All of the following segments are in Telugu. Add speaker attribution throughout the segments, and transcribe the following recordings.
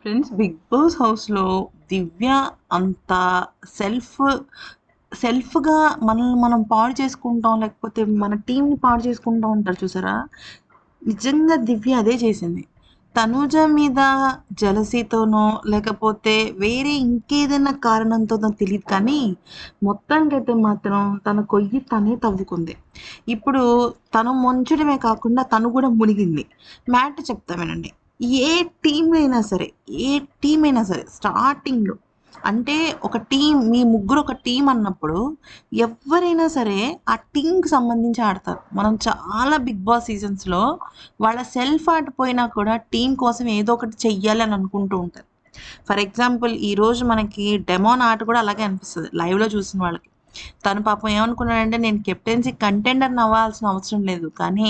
Speaker 1: ఫ్రెండ్స్, 'బిగ్ బాస్' హౌస్‌లో దివ్య అంత సెల్ఫ్ సెల్ఫ్‌గా మనల్ని మనం పాడు చేసుకుంటాం. లేకపోతే మన టీమ్‌ని పాడు చేసుకుంటా ఉంటారు చూసారా? నిజంగా దివ్య అదే చేసింది. తనూజ మీద జెలసీతోనో, లేకపోతే వేరే ఇంకేదైనా కారణంతోనో తెలీదు కానీ, మొత్తానికైతే మాత్రం తన కొయ్యి తనే తవ్వుకుంది. ఇప్పుడు తను ముంచడమే కాకుండా తను కూడా మునిగింది. మ్యాటర్ చెప్తా వినండి. ఏ టీమ్ అయినా సరే, ఏ టీమ్ అయినా సరే స్టార్టింగ్‌లో అంటే ఒక టీమ్ మీ ముగ్గురు ఒక టీమ్ అన్నప్పుడు ఎవ్వరైనా సరే ఆ టీమ్‌కి సంబంధించి ఆడతారు. మనం చాలా 'బిగ్ బాస్' సీజన్స్‌లో వాళ్ళ సెల్ఫ్ ఆర్ట్ పోయినా కూడా టీమ్ కోసం ఏదో ఒకటి చెయ్యాలి అని అనుకుంటూ ఉంటారు. ఫర్ ఎగ్జాంపుల్ ఈరోజు మనకి డెమోన్ ఆట కూడా అలాగే అనిపిస్తది లైవ్‌లో చూసిన వాళ్ళకి. తను పాపం ఏమనుకున్నాడంటే నేను కెప్టెన్సీ కంటెండర్‌ని అవ్వాల్సిన అవసరం లేదు. కానీ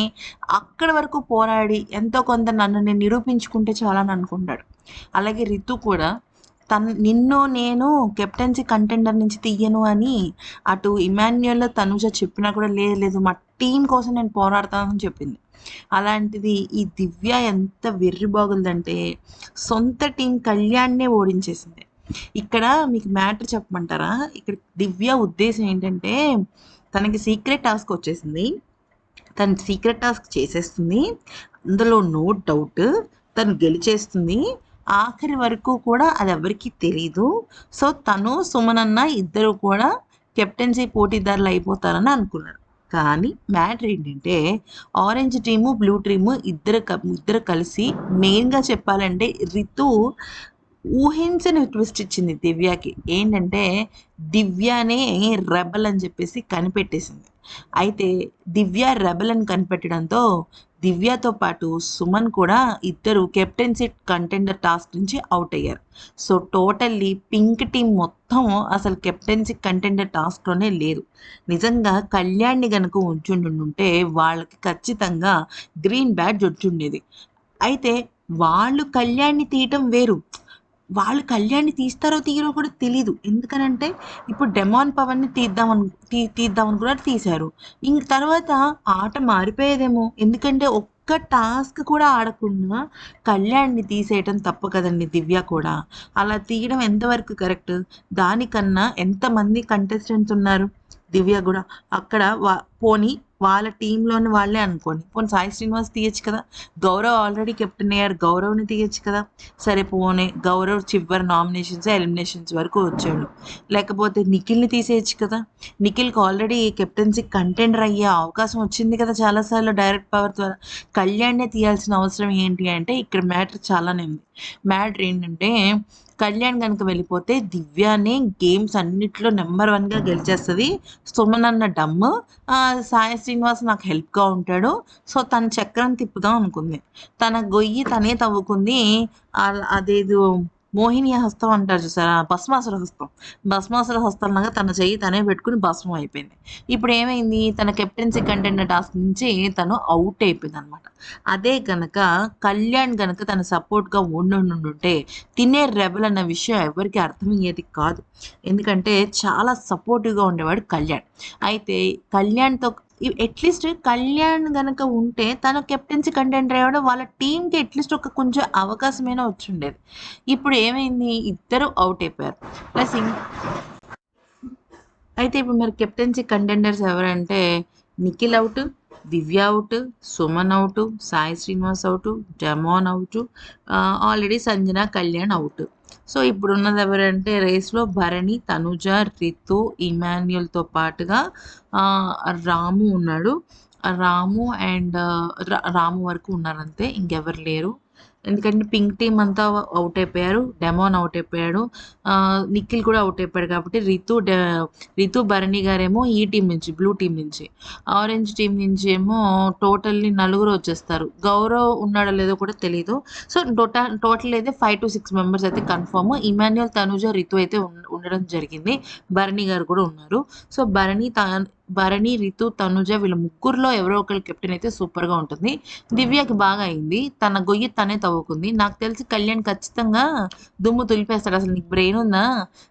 Speaker 1: అక్కడి వరకు పోరాడి ఎంతో కొంత నన్ను నేను నిరూపించుకుంటే చాలని అనుకుంటాడు. అలాగే రితు కూడా నిన్ను నేను కెప్టెన్సీ కంటెండర్ నుంచి తీయను అని అటు ఇమాన్యుయల్, తనుజ చెప్పినా కూడా లేదు లేదు మా టీమ్ కోసం నేను పోరాడతానని చెప్పింది. అలాంటిది ఈ దివ్య ఎంత వెర్రిబాగుందంటే సొంత టీం కళ్యాణ్‌నే ఓడించేసింది. ఇక్కడ మీకు మ్యాటర్ చెప్పమంటారా? ఇక్కడ దివ్య ఉద్దేశం ఏంటంటే తనకి సీక్రెట్ టాస్క్ వచ్చేసింది. తను సీక్రెట్ టాస్క్ చేసేస్తుంది. అందులో నో డౌట్ తను గెలిచేస్తుంది. ఆఖరి వరకు కూడా అది ఎవరికీ తెలీదు. సో, తను, సుమనన్న ఇద్దరు కూడా కెప్టెన్సీ పోటీదారులు అయిపోతారని అనుకున్నారు. కానీ మ్యాటర్ ఏంటంటే ఆరెంజ్ టీము, బ్లూ టీము ఇద్దరు కలిసి మెయిన్‌గా చెప్పాలంటే రితు ఊహించని ట్విస్ట్ ఇచ్చింది దివ్యకి. ఏంటంటే దివ్యనే రెబెల్ అని చెప్పేసి కనిపెట్టేసింది. అయితే దివ్య రెబెల్ అని కనిపెట్టడంతో దివ్యతో పాటు సుమన్ కూడా ఇద్దరు కెప్టెన్సీ కంటెండర్ టాస్క్ నుంచి అవుట్ అయ్యారు. సో టోటల్లీ పింక్ టీమ్ మొత్తం అసలు కెప్టెన్సీ కంటెండర్ టాస్క్‌లోనే లేదు. నిజంగా కళ్యాణ్‌ని గనుక ఉంచుండుంటే వాళ్ళకి ఖచ్చితంగా గ్రీన్ బ్యాడ్జ్ వచ్చుండేది. అయితే వాళ్ళు కళ్యాణ్‌ని తీయటం వేరు. వాళ్ళు కళ్యాణ్‌ని తీస్తారో తీయరో కూడా తెలీదు. ఎందుకనంటే ఇప్పుడు డెమాన్ పవన్‌ని తీద్దామని కూడా తీశారు. ఇంక తర్వాత ఆట మారిపోయేదేమో. ఎందుకంటే ఒక్క టాస్క్ కూడా ఆడకుండా కళ్యాణ్‌ని తీసేయటం తప్పు కదండీ దివ్య కూడా. అలా తీయడం ఎంతవరకు కరెక్ట్? దానికన్నా ఎంతమంది కంటెస్టెంట్స్ ఉన్నారు? దివ్య గూడా. అక్కడ పోనీ వాళ్ళ టీమ్‌లోని వాళ్ళే అనుకోండి. పోనీ సాయి శ్రీనివాస్ తీయొచ్చు కదా! గౌరవ్ ఆల్రెడీ కెప్టెన్ అయ్యారు. గౌరవ్‌ని తీయొచ్చు కదా! సరే పోనీ గౌరవ్ చివరి నామినేషన్స్, ఎలిమినేషన్స్ వరకు వచ్చాడు. లేకపోతే నిఖిల్‌ని తీసేయొచ్చు కదా! నిఖిల్‌కి ఆల్రెడీ కెప్టెన్సీ కంటెండర్ అయ్యే అవకాశం వచ్చింది కదా! చాలా సార్లు డైరెక్ట్ పవర్ ద్వారా. కళ్యాణ్‌నే తీయాల్సిన అవసరం ఏంటి అంటే ఇక్కడ మ్యాటర్ చాలానే ఉంది. మ్యాటర్ ఏంటంటే కళ్యాణ్ గనుక వెళ్ళిపోతే దివ్యనే గేమ్స్ అన్నిట్లో నంబర్ 1గా గెలిచేస్తది. సుమన్ అన్న డమ్ము. సాయి శ్రీనివాస్ నాకు హెల్ప్‌గా ఉంటాడు. సో, తన చక్రం తిప్పుదాం అనుకుంది. తన గొయ్యి తనే తవ్వుకుంది. అదేదో మోహిని హస్తం అంటారు చూసారా? భస్మాసుర హస్తం. భస్మాసుర హస్తంలాగా తన చెయ్యి తనే పెట్టుకొని భస్మం అయిపోయింది. ఇప్పుడేమైంది? తన కెప్టెన్సీ కంటెండర్ టాస్క్ నుంచి తను ఔట్ అయిపోయిందనమాట. అదే గనక కళ్యాణ్ గనక తన సపోర్ట్‌గా ఉండుండుంటే తినే రెబెల్ అన్న విషయం ఎవరికీ అర్థమయ్యేది కాదు. ఎందుకంటే చాలా సపోర్టివ్‌గా ఉండేవాడు కళ్యాణ్. అయితే కళ్యాణ్‌తో అట్‌లీస్ట్ కళ్యాణ్ గనక ఉంటే తను కెప్టెన్సీ కంటెండర్ అయ్యాడు. వాళ్ళ టీమ్‌కి అట్‌లీస్ట్ ఒక కొంచెం అవకాశమైనా వచ్చుండేది. ఇప్పుడు ఏమైంది? ఇద్దరు ఔట్ అయిపోయారు. ప్లస్ అయితే ఇప్పుడు మరి కెప్టెన్సీ కంటెండర్స్ ఎవరంటే Nikhil out, Divya out, Suman out, Sai Srinivas out, Demon out, already Sanjana, Kalyan out. So ఇప్పుడున్నది ఎవరంటే రేస్‌లో భరణి, తనుజ, రితు, ఇమాన్యుయల్‌తో పాటుగా రాము ఉన్నాడు. రాము అండ్ రాము వరకు ఉన్నారంతే. ఇంకెవరు లేరు. ఎందుకంటే పింక్ టీమ్ అంతా ఔట్ అయిపోయారు. డెమాన్ ఔట్ అయిపోయాడు. నిఖిల్ కూడా ఔట్ అయిపోయాడు కాబట్టి రితు, భరణి గారేమో ఈ టీమ్ నుంచి బ్లూ టీమ్ నుంచి. ఆరెంజ్ టీమ్ నుంచి ఏమో టోటల్లీ నలుగురు వచ్చేస్తారు. గౌరవ్ ఉన్నాడో లేదో కూడా తెలీదు. సో టోటల్ అయితే 5-6 మెంబర్స్ అయితే కన్ఫర్మ్. ఇమాన్యుయల్, తనుజ, రితు అయితే ఉండడం జరిగింది. భరణి గారు కూడా ఉన్నారు. సో భరణి భరణి, రితు, తనుజ వీళ్ళ ముగ్గురులో ఎవరో ఒకళ్ళు కెప్టెన్ అయితే సూపర్‌గా ఉంటుంది. దివ్యకి బాగా అయింది. తన గొయ్యి తనే తవ్వుకుంది. నాకు తెలిసి కళ్యాణ్ ఖచ్చితంగా దుమ్ము దులిపేస్తాడు. అసలు నీకు బ్రెయిన్ ఉందా?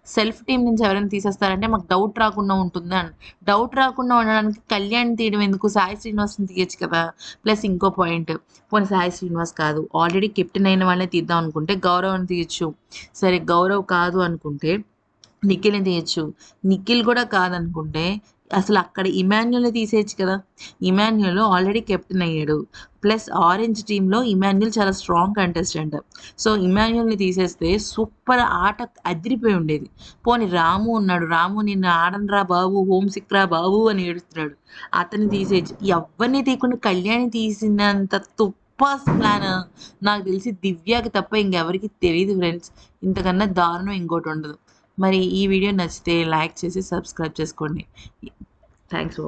Speaker 1: సెల్ఫ్ టీమ్ నుంచి ఎవరైనా తీసేస్తారంటే మాకు డౌట్ రాకుండా ఉంటుంది అని. డౌట్ రాకుండా ఉండడానికి కళ్యాణ్ తీయడం ఎందుకు? సాయి శ్రీనివాస్‌ని తీయొచ్చు కదా! ప్లస్ ఇంకో పాయింట్ పోనీ సాయి శ్రీనివాస్ కాదు. ఆల్రెడీ కెప్టెన్ అయిన వాళ్ళనే తీద్దాం అనుకుంటే గౌరవ్‌ని తీయొచ్చు. సరే గౌరవ్ కాదు అనుకుంటే నిఖిల్‌ని తీయొచ్చు. నిఖిల్ కూడా కాదనుకుంటే అసలు అక్కడ ఇమాన్యుల్‌ని తీసేయొచ్చు కదా! ఇమాన్యుల్ ఆల్రెడీ కెప్టెన్ అయ్యాడు. ప్లస్ ఆరెంజ్ టీమ్‌లో ఇమాన్యుల్ చాలా స్ట్రాంగ్ కంటెస్టెంట్. సో, ఇమాన్యుల్‌ని తీసేస్తే సూపర్ ఆట అదిరిపోయి ఉండేది. పోనీ రాము ఉన్నాడు. రాము నిన్ను ఆడనురా బాబు, హోమ్ సిక్ రా బాబు అని ఏడుస్తున్నాడు. అతన్ని తీసేయొచ్చు. ఎవ్వరిని తీయకుండా కళ్యాణ్‌ని తీసినంత తుప్పా ప్లాన్ నాకు తెలిసి దివ్యకి తప్ప ఇంకెవరికీ తెలీదు ఫ్రెండ్స్. ఇంతకన్నా దారుణం ఇంకోటి ఉండదు. మరి ఈ వీడియో నచ్చితే లైక్ చేసి సబ్స్క్రైబ్ చేసుకోండి. Thanks for